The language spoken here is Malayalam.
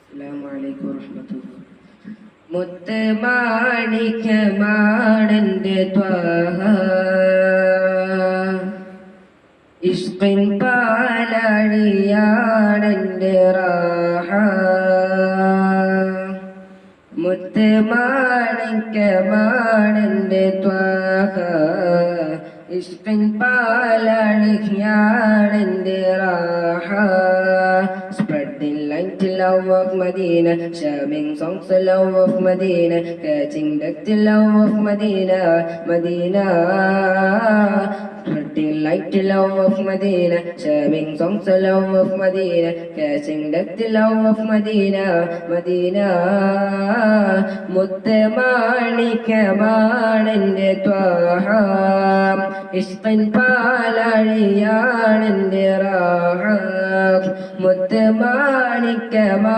അസ്സലാമു വറഹ്മത്തുള്ളാഹി. മുത്തുമാണിക്യമാണെന്റെ Thwaha, ഇഷ്കിൻ പാലണിയാണെന്റെ Raha. മുത്തുമാണിക്യമാണെന്റെ Thwaha, ഇഷ്കിൻ പാലണിയാണെന്റെ Raha. Spreading light to love of Medina, sharing songs to love of Medina, catching death to love of Medina, Medina. Spreading light to love of Medina, sharing songs to love of Medina, catching death to love of Medina, Medina. മുത്തുമാണിക്യമാണെന്റെ Thwaha, ഇഷ്കിൻ പാലണിയാണെന്റെ Raha. മുത്തുമാണിക്യമാ